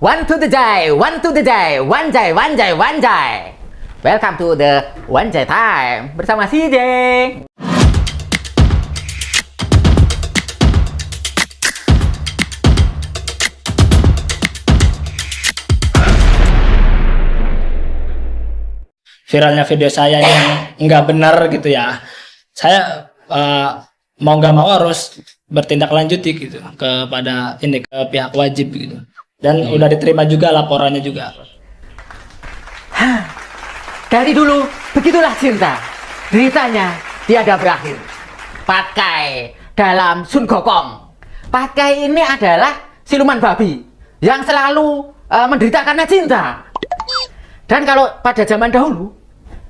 One to the day, one to the day, one day, one day, one day. Welcome to the one day time bersama CJ. Viralnya video saya ini yang nggak benar gitu ya. Saya mau nggak mau harus bertindak lanjuti gitu kepada ini ke pihak wajib gitu. Dan udah diterima juga laporannya juga. Dari dulu begitulah cinta, deritanya tiada berakhir. Patkai dalam Sun Gokong. Patkai ini adalah siluman babi yang selalu menderita karena cinta. Dan kalau pada zaman dahulu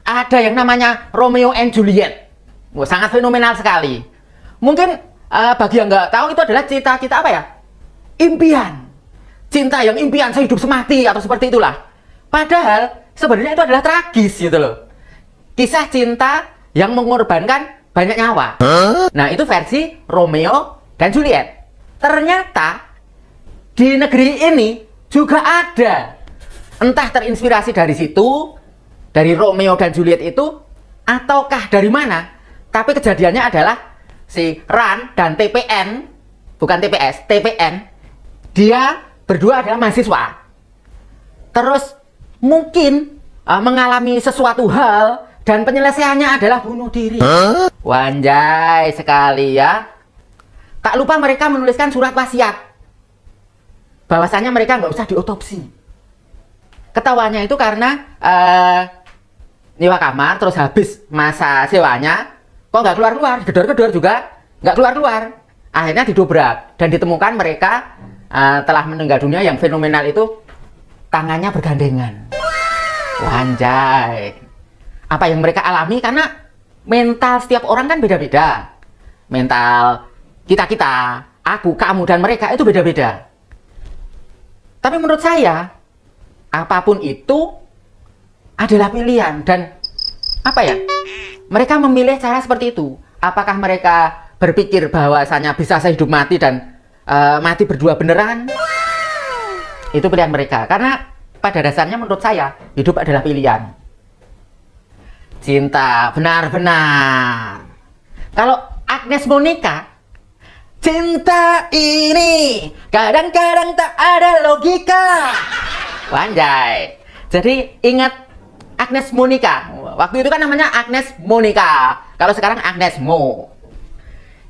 ada yang namanya Romeo and Juliet. Wah, sangat fenomenal sekali. Mungkin bagi yang nggak tahu itu adalah cita-cita apa ya? Impian. Cinta yang impian sehidup semati atau seperti itulah. Padahal sebenarnya itu adalah tragis gitu loh. Kisah cinta yang mengorbankan banyak nyawa. Nah, itu versi Romeo dan Juliet. Ternyata di negeri ini juga ada. Entah terinspirasi dari situ, dari Romeo dan Juliet itu, ataukah dari mana. Tapi kejadiannya adalah si Ran dan TPN, bukan TPS, TPN, dia berdua adalah mahasiswa. Terus mungkin mengalami sesuatu hal dan penyelesaiannya adalah bunuh diri. Wanjai sekali ya. Tak lupa mereka menuliskan surat wasiat bahwasanya mereka nggak usah diotopsi. Ketawanya itu karena nyewa kamar, terus habis masa sewanya kok nggak keluar-keluar, gedor-gedor juga nggak keluar-keluar. Akhirnya didobrak dan ditemukan mereka telah meninggal dunia yang fenomenal itu tangannya bergandengan. Wanjai. Apa yang mereka alami karena mental setiap orang kan beda-beda. Mental kita, aku, kamu, dan mereka itu beda-beda. Tapi menurut saya apapun itu adalah pilihan dan apa ya? Mereka memilih cara seperti itu. Apakah mereka berpikir bahwasanya bisa sehidup mati dan mati berdua beneran? Itu pilihan mereka. Karena pada dasarnya menurut saya hidup adalah pilihan. Cinta benar-benar. Kalau Agnes Monica, cinta ini kadang-kadang tak ada logika. Wanjai. Jadi ingat Agnes Monica. Waktu itu kan namanya Agnes Monica. Kalau sekarang Agnes Mo.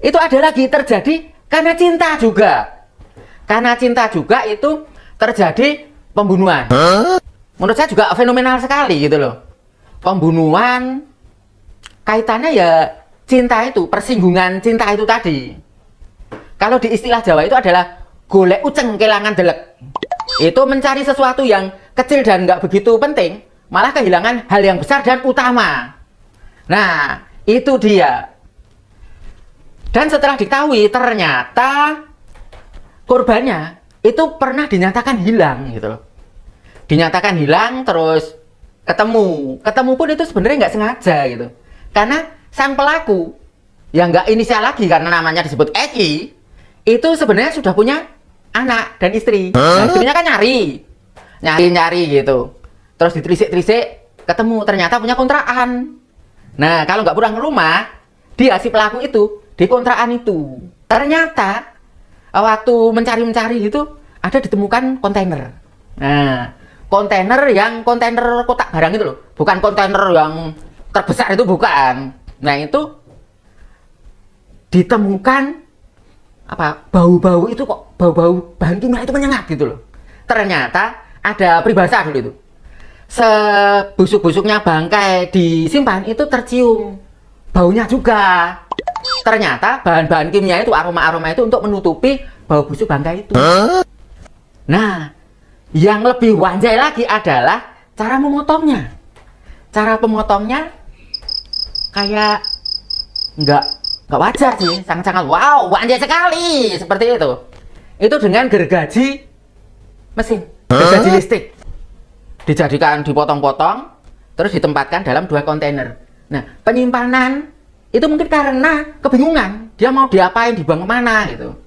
Itu ada lagi terjadi karena cinta juga. Karena cinta juga itu terjadi pembunuhan. Menurut saya juga fenomenal sekali gitu loh. Pembunuhan kaitannya ya cinta itu, persinggungan cinta itu tadi. Kalau di istilah Jawa itu adalah golek uceng kelangan delek. Itu mencari sesuatu yang kecil dan nggak begitu penting, malah kehilangan hal yang besar dan utama. Nah, itu dia. Dan setelah diketahui ternyata korbannya itu pernah dinyatakan hilang gitu loh. Dinyatakan hilang terus ketemu pun itu sebenarnya nggak sengaja gitu. Karena sang pelaku yang nggak inisial lagi karena namanya disebut Eki itu sebenarnya sudah punya anak dan istri. Nah, istrinya kan nyari gitu. Terus ditelisik-telisik ketemu ternyata punya kontrakan. Nah, kalau nggak pulang ke rumah, dia si pelaku itu di kontrakan itu. Ternyata waktu mencari itu ada ditemukan kontainer. Nah, kontainer kotak barang itu loh, bukan kontainer yang terbesar itu bukan. Nah, itu ditemukan apa bau-bau itu kok bau-bau bahan kimia itu menyengat gitu loh. Ternyata ada peribahasa dulu itu. Sebusuk-busuknya bangkai disimpan itu tercium baunya juga. Ternyata bahan-bahan kimia itu, aroma-aroma itu untuk menutupi bau busuk bangkai itu. Nah, yang lebih wanjai lagi adalah cara memotongnya. Cara pemotongnya kayak nggak wajar sih, sangat-sangat wow, wanjai sekali seperti itu. Itu dengan gergaji mesin, gergaji listrik. Dijadikan dipotong-potong, terus ditempatkan dalam 2 kontainer. Nah, penyimpanan itu mungkin karena kebingungan, dia mau diapain, dibuang kemana gitu.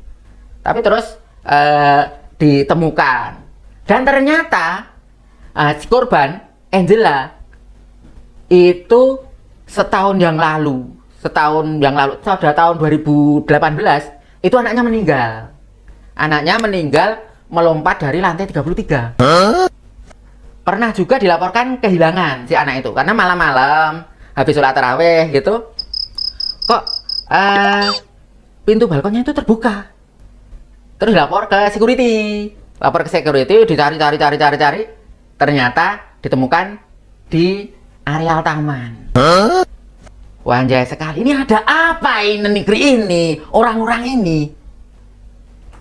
Tapi terus ditemukan Dan ternyata si korban Angela itu setahun yang lalu, sudah tahun 2018, itu anaknya meninggal. Anaknya meninggal melompat dari lantai 33. Pernah juga dilaporkan kehilangan si anak itu, karena malam-malam habis sholat tarawih gitu, kok pintu balkonnya itu terbuka. Terus lapor ke security, dicari, ternyata ditemukan di areal taman. Wanjai sekali, ini ada apa ini negeri ini, orang-orang ini?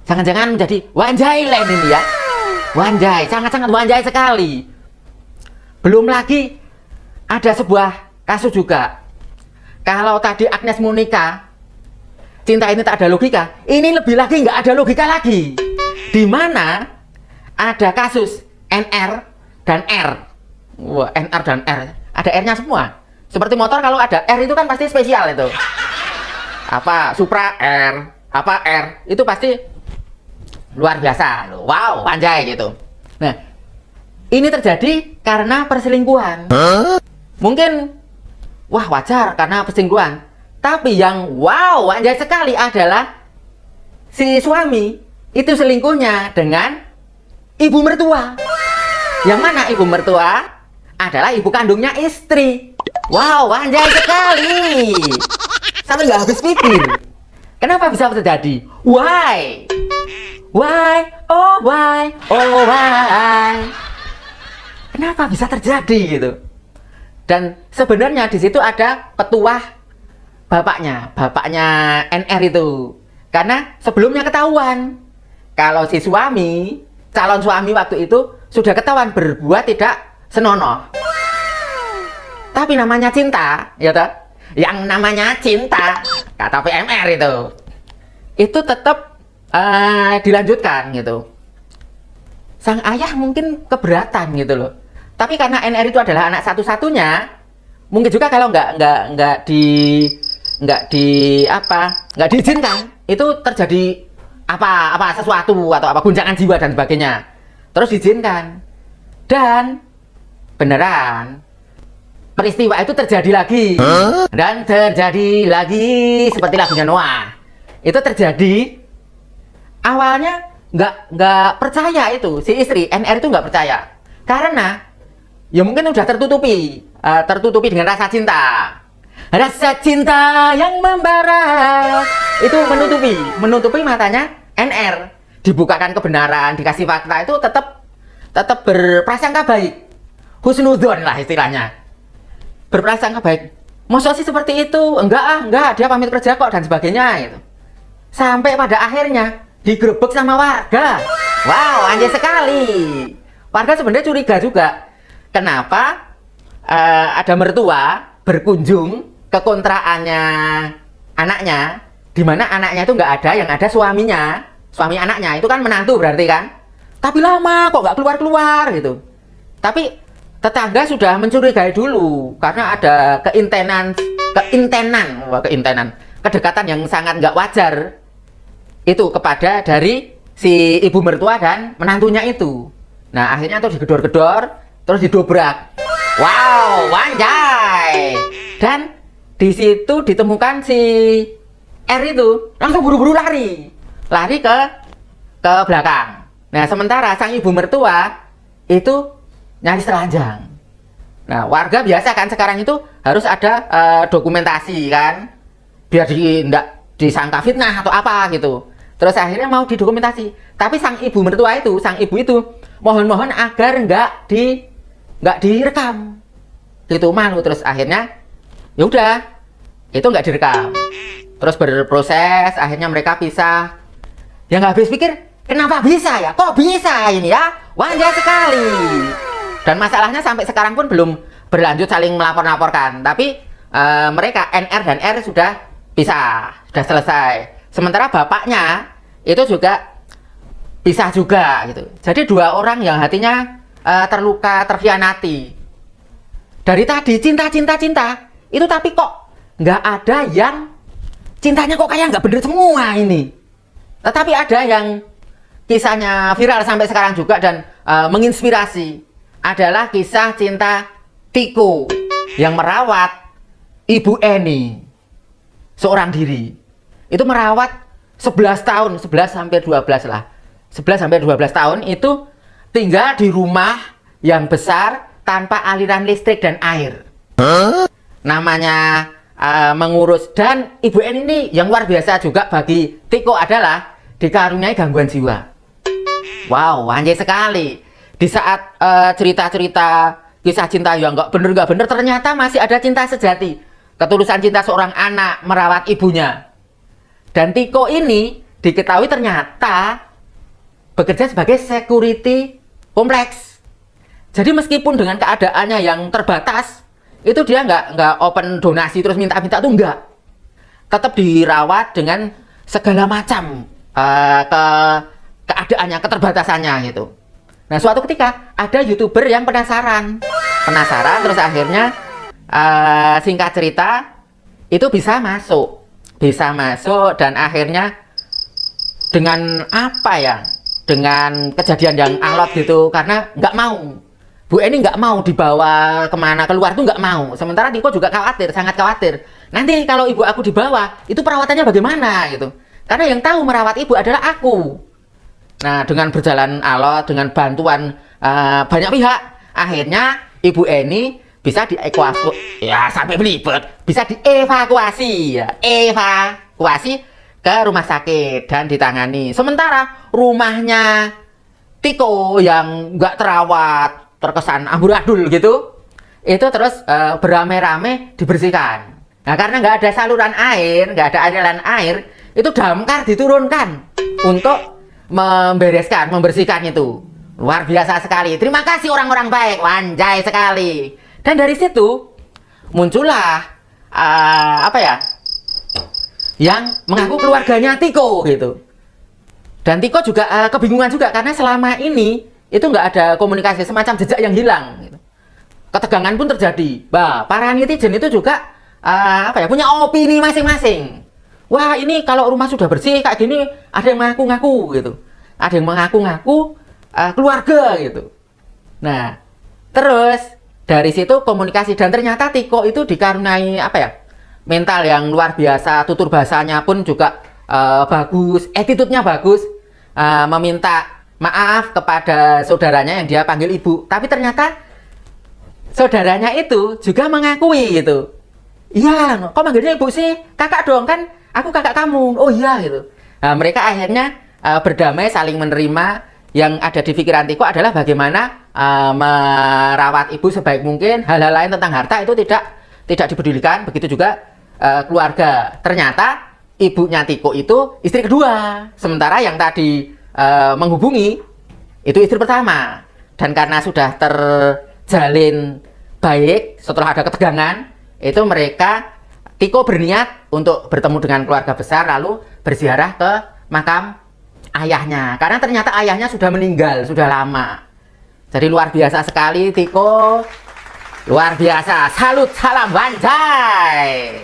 Jangan-jangan menjadi Wanjai Land ini ya? Wanjai, sangat-sangat wanjai sekali. Belum lagi ada sebuah kasus juga. Kalau tadi Agnes Monica, cinta ini tak ada logika, ini lebih lagi nggak ada logika lagi. Di mana ada kasus NR dan R. Wah, NR dan R, ada R-nya semua. Seperti motor, kalau ada R itu kan pasti spesial itu. Apa Supra R, apa R, itu pasti luar biasa. Wow, panjai gitu. Nah, ini terjadi karena perselingkuhan. Mungkin wah wajar karena perselingkuhan. Tapi yang wow, panjai sekali adalah si suami itu selingkuhnya dengan ibu mertua. Yang mana ibu mertua adalah ibu kandungnya istri. Wow, wanjai sekali. Sampai nggak habis pikir. Kenapa bisa terjadi? Why? Why? Oh why? Oh why? Kenapa bisa terjadi gitu? Dan sebenarnya di situ ada petuah bapaknya NR itu. Karena sebelumnya ketahuan kalau si suami, calon suami waktu itu sudah ketahuan berbuat tidak senonoh. Tapi namanya cinta, ya toh? Yang namanya cinta, kata PMR itu tetap dilanjutkan gitu. Sang ayah mungkin keberatan gitu loh. Tapi karena NR itu adalah anak satu-satunya, mungkin juga kalau nggak diizinkan, itu terjadi apa sesuatu atau apa guncangan jiwa dan sebagainya. Terus diizinkan, dan beneran peristiwa itu terjadi lagi. Dan terjadi lagi seperti lagunya Noah. Itu terjadi, awalnya nggak percaya itu si istri NR itu nggak percaya, karena ya mungkin udah tertutupi dengan rasa cinta yang membara, itu menutupi matanya NR. Dibukakan kebenaran, dikasih fakta, itu tetap berprasangka baik, husnudzon lah istilahnya, berprasangka baik. Masa sih seperti itu? Enggak, dia pamit kerja kok dan sebagainya gitu. Sampai pada akhirnya digerebek sama warga. Wow, anjay sekali. Warga sebenarnya curiga juga. Kenapa ada mertua berkunjung ke kontraannya anaknya, di mana anaknya itu nggak ada, yang ada suaminya, suami anaknya itu kan menantu berarti kan. Tapi lama kok nggak keluar gitu. Tapi tetangga sudah mencurigai dulu karena ada kedekatan yang sangat nggak wajar itu kepada dari si ibu mertua dan menantunya itu. Nah, akhirnya terus digedor-gedor, terus didobrak. Wow, wanjai. Dan di situ ditemukan si R itu langsung buru-buru lari ke belakang. Nah, sementara sang ibu mertua itu nyaris telanjang. Nah, warga biasa kan sekarang itu harus ada dokumentasi kan, biar nggak disangka fitnah atau apa gitu. Terus akhirnya mau didokumentasi. Tapi sang ibu itu mohon agar nggak direkam. Gitu, malu. Terus akhirnya ya udah, itu nggak direkam. Terus berproses, akhirnya mereka pisah. Ya nggak habis pikir, kenapa bisa ya? Kok bisa ini ya? Wanjai sekali. Dan masalahnya sampai sekarang pun belum berlanjut saling melapor-laporkan. Tapi mereka NR dan R sudah pisah, sudah selesai. Sementara bapaknya itu juga pisah juga gitu. Jadi dua orang yang hatinya terluka, terkhianati. Dari tadi cinta itu, tapi kok nggak ada yang cintanya kok kayak nggak bener semua ini. Tetapi ada yang kisahnya viral sampai sekarang juga dan menginspirasi adalah kisah cinta Tiko yang merawat Ibu Eni seorang diri. Itu merawat 11 tahun, 11 sampai 12 lah. 11 sampai 12 tahun itu tinggal di rumah yang besar tanpa aliran listrik dan air. Namanya mengurus, dan Ibu Eni ini yang luar biasa juga bagi Tiko adalah dikaruniai gangguan jiwa. Wow, anjay sekali. Di saat cerita-cerita kisah cinta yang nggak bener, ternyata masih ada cinta sejati. Ketulusan cinta seorang anak merawat ibunya. Dan Tiko ini diketahui ternyata bekerja sebagai security kompleks. Jadi meskipun dengan keadaannya yang terbatas, itu dia nggak open donasi terus minta-minta, tuh nggak. Tetap dirawat dengan segala macam keadaannya, keterbatasannya gitu. Nah, suatu ketika ada YouTuber yang penasaran terus akhirnya singkat cerita itu bisa masuk dan akhirnya dengan apa ya, dengan kejadian yang alot gitu, karena nggak mau, Bu Eni nggak mau dibawa kemana, keluar tuh nggak mau. Sementara Tiko juga khawatir, sangat khawatir. Nanti kalau ibu aku dibawa, itu perawatannya bagaimana gitu. Karena yang tahu merawat ibu adalah aku. Nah, dengan berjalan alot, dengan bantuan banyak pihak, akhirnya Ibu Eni bisa dievakuasi, ya sampai belibet, bisa dievakuasi, ya, evakuasi ke rumah sakit dan ditangani. Sementara rumahnya Tiko yang nggak terawat, terkesan amburadul gitu, itu terus beramai-ramai dibersihkan. Nah, karena nggak ada saluran air, nggak ada aliran air, itu damkar diturunkan untuk membersihkan itu. Luar biasa sekali. Terima kasih orang-orang baik, wanjai sekali. Dan dari situ muncullah yang mengaku keluarganya Tiko gitu. Dan Tiko juga kebingungan juga karena selama ini itu nggak ada komunikasi, semacam jejak yang hilang gitu. Ketegangan pun terjadi. Bah, para netizen itu juga punya opini masing-masing. Wah, ini kalau rumah sudah bersih kayak gini, ada yang mengaku-ngaku gitu. Ada yang mengaku-ngaku keluarga gitu. Nah, terus dari situ komunikasi, dan ternyata Tiko itu dikaruniai mental yang luar biasa, tutur bahasanya pun juga bagus, attitude-nya bagus, meminta maaf kepada saudaranya yang dia panggil ibu. Tapi ternyata saudaranya itu juga mengakui gitu. Iya, kok manggilnya ibu sih? Kakak dong, kan aku kakak kamu. Oh iya gitu. Nah, mereka akhirnya berdamai, saling menerima. Yang ada di pikiran Tiko adalah bagaimana merawat ibu sebaik mungkin. Hal-hal lain tentang harta itu tidak dipedulikan. Begitu juga keluarga. Ternyata ibunya Tiko itu istri kedua, sementara yang tadi menghubungi itu istri pertama. Dan karena sudah terjalin baik, setelah ada ketegangan, itu Tiko berniat untuk bertemu dengan keluarga besar, lalu berziarah ke makam ayahnya, karena ternyata ayahnya sudah meninggal, sudah lama. Jadi luar biasa sekali Tiko, luar biasa. Salut, salam, banjai.